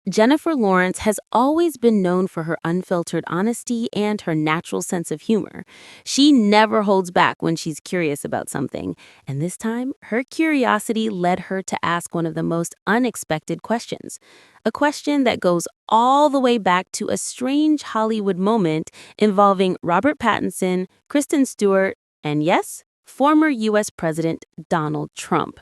Jennifer Lawrence has always been known for her unfiltered honesty and her natural sense of humor. She never holds back when she's curious about something, and this time, her curiosity led her to ask one of the most unexpected questions. A question that goes all the way back to a strange Hollywood moment involving Robert Pattinson, Kristen Stewart, and yes, former U.S. President Donald Trump.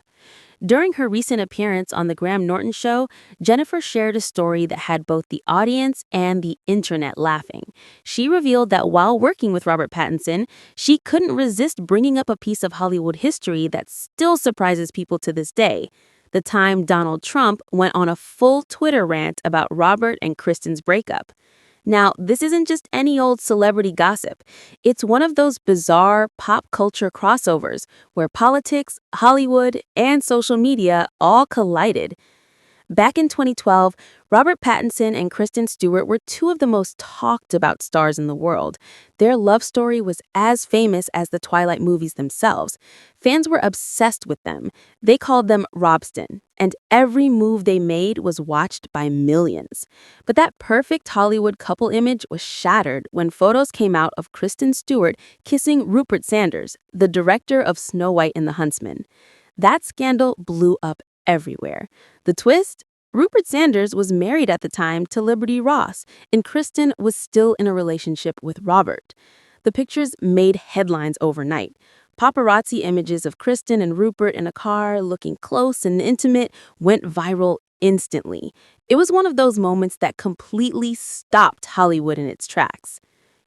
During her recent appearance on The Graham Norton Show, Jennifer shared a story that had both the audience and the internet laughing. She revealed that while working with Robert Pattinson, she couldn't resist bringing up a piece of Hollywood history that still surprises people to this day. The time Donald Trump went on a full Twitter rant about Robert and Kristen's breakup. Now, this isn't just any old celebrity gossip. It's one of those bizarre pop culture crossovers where politics, Hollywood, and social media all collided. Back in 2012, Robert Pattinson and Kristen Stewart were two of the most talked about stars in the world. Their love story was as famous as the Twilight movies themselves. Fans were obsessed with them. They called them Robsten, and every move they made was watched by millions. But that perfect Hollywood couple image was shattered when photos came out of Kristen Stewart kissing Rupert Sanders, the director of Snow White and the Huntsman. That scandal blew up everywhere. The twist? Rupert Sanders was married at the time to Liberty Ross, and Kristen was still in a relationship with Robert. The pictures made headlines overnight. Paparazzi images of Kristen and Rupert in a car looking close and intimate went viral instantly. It was one of those moments that completely stopped Hollywood in its tracks.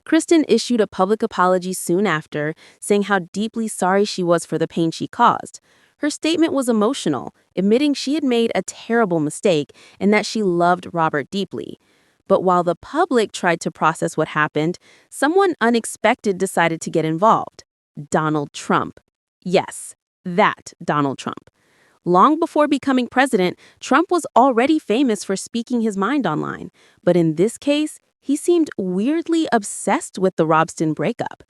Kristen issued a public apology soon after, saying how deeply sorry she was for the pain she caused. Her statement was emotional, admitting she had made a terrible mistake and that she loved Robert deeply. But while the public tried to process what happened, someone unexpected decided to get involved. Donald Trump. Yes, that Donald Trump. Long before becoming president, Trump was already famous for speaking his mind online. But in this case, he seemed weirdly obsessed with the Robsten breakup.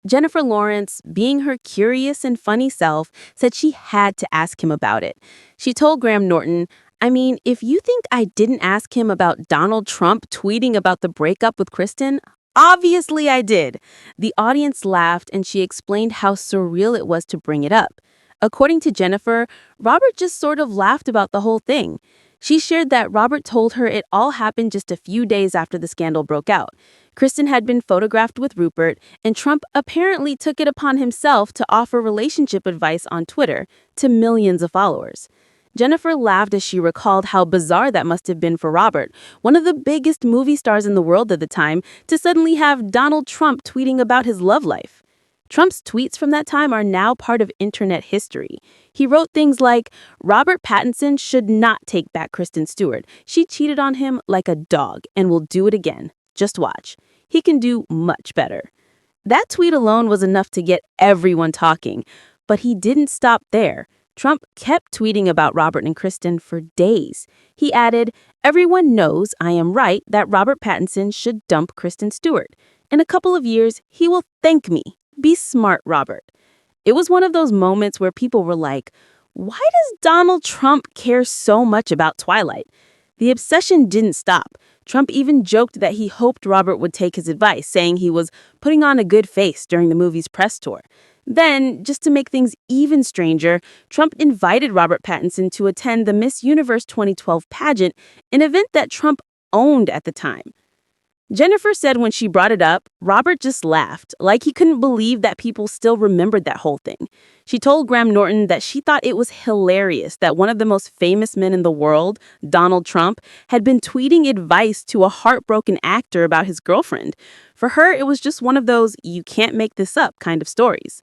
Jennifer Lawrence, being her curious and funny self, said she had to ask him about it. She told Graham Norton, "I mean, if you think I didn't ask him about Donald Trump tweeting about the breakup with Kristen, obviously I did." The audience laughed and she explained how surreal it was to bring it up. According to Jennifer, Robert just sort of laughed about the whole thing. She shared that Robert told her it all happened just a few days after the scandal broke out. Kristen had been photographed with Rupert, and Trump apparently took it upon himself to offer relationship advice on Twitter to millions of followers. Jennifer laughed as she recalled how bizarre that must have been for Robert, one of the biggest movie stars in the world at the time, to suddenly have Donald Trump tweeting about his love life. Trump's tweets from that time are now part of internet history. He wrote things like, "Robert Pattinson should not take back Kristen Stewart. She cheated on him like a dog and will do it again. Just watch. He can do much better." That tweet alone was enough to get everyone talking. But he didn't stop there. Trump kept tweeting about Robert and Kristen for days. He added, "Everyone knows I am right that Robert Pattinson should dump Kristen Stewart. In a couple of years, he will thank me. Be smart, Robert." It was one of those moments where people were like, why does Donald Trump care so much about Twilight? The obsession didn't stop. Trump even joked that he hoped Robert would take his advice, saying he was putting on a good face during the movie's press tour. Then, just to make things even stranger, Trump invited Robert Pattinson to attend the Miss Universe 2012 pageant, an event that Trump owned at the time. Jennifer said when she brought it up, Robert just laughed, like he couldn't believe that people still remembered that whole thing. She told Graham Norton that she thought it was hilarious that one of the most famous men in the world, Donald Trump, had been tweeting advice to a heartbroken actor about his girlfriend. For her, it was just one of those "you can't make this up" kind of stories.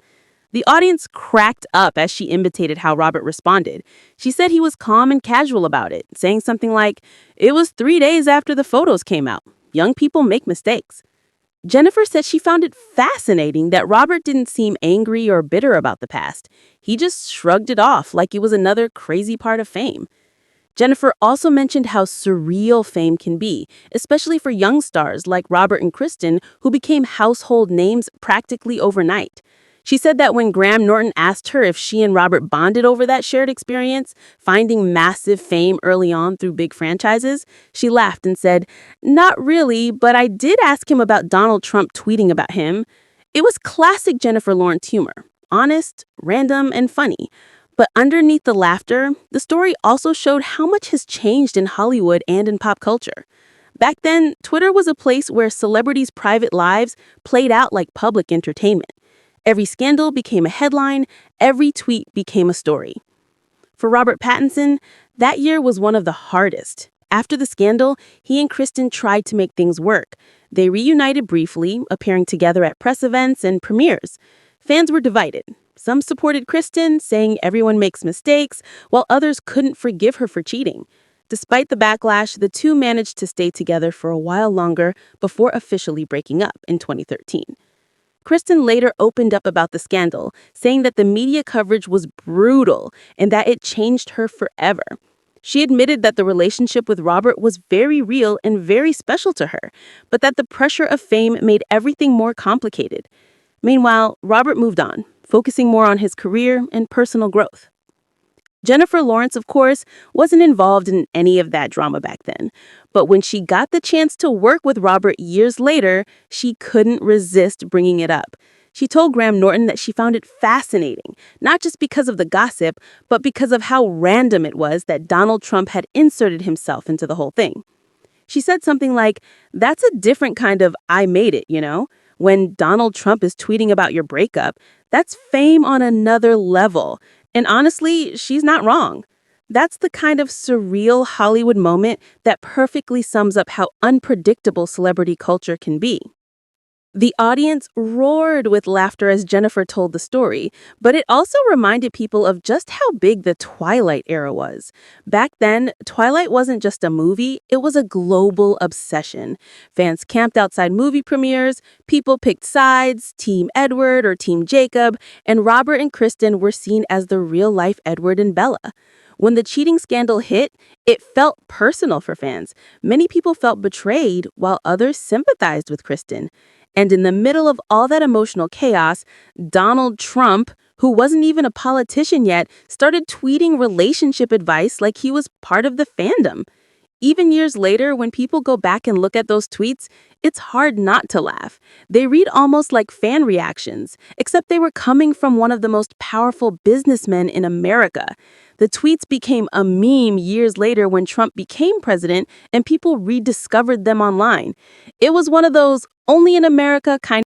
The audience cracked up as she imitated how Robert responded. She said he was calm and casual about it, saying something like, "It was 3 days after the photos came out. Young people make mistakes." Jennifer said she found it fascinating that Robert didn't seem angry or bitter about the past. He just shrugged it off like it was another crazy part of fame. Jennifer also mentioned how surreal fame can be, especially for young stars like Robert and Kristen, who became household names practically overnight. She said that when Graham Norton asked her if she and Robert bonded over that shared experience, finding massive fame early on through big franchises, she laughed and said, "Not really, but I did ask him about Donald Trump tweeting about him." It was classic Jennifer Lawrence humor, honest, random, and funny. But underneath the laughter, the story also showed how much has changed in Hollywood and in pop culture. Back then, Twitter was a place where celebrities' private lives played out like public entertainment. Every scandal became a headline, every tweet became a story. For Robert Pattinson, that year was one of the hardest. After the scandal, he and Kristen tried to make things work. They reunited briefly, appearing together at press events and premieres. Fans were divided. Some supported Kristen, saying everyone makes mistakes, while others couldn't forgive her for cheating. Despite the backlash, the two managed to stay together for a while longer before officially breaking up in 2013. Kristen later opened up about the scandal, saying that the media coverage was brutal and that it changed her forever. She admitted that the relationship with Robert was very real and very special to her, but that the pressure of fame made everything more complicated. Meanwhile, Robert moved on, focusing more on his career and personal growth. Jennifer Lawrence, of course, wasn't involved in any of that drama back then. But when she got the chance to work with Robert years later, she couldn't resist bringing it up. She told Graham Norton that she found it fascinating, not just because of the gossip, but because of how random it was that Donald Trump had inserted himself into the whole thing. She said something like, "That's a different kind of I made it, you know? When Donald Trump is tweeting about your breakup, that's fame on another level." And honestly, she's not wrong. That's the kind of surreal Hollywood moment that perfectly sums up how unpredictable celebrity culture can be. The audience roared with laughter as Jennifer told the story, but it also reminded people of just how big the Twilight era was. Back then, Twilight wasn't just a movie, it was a global obsession. Fans camped outside movie premieres, people picked sides, Team Edward or Team Jacob, and Robert and Kristen were seen as the real-life Edward and Bella. When the cheating scandal hit, it felt personal for fans. Many people felt betrayed, while others sympathized with Kristen. And in the middle of all that emotional chaos, Donald Trump, who wasn't even a politician yet, started tweeting relationship advice like he was part of the fandom. Even years later, when people go back and look at those tweets, it's hard not to laugh. They read almost like fan reactions, except they were coming from one of the most powerful businessmen in America. The tweets became a meme years later when Trump became president and people rediscovered them online. It was one of those only in America kind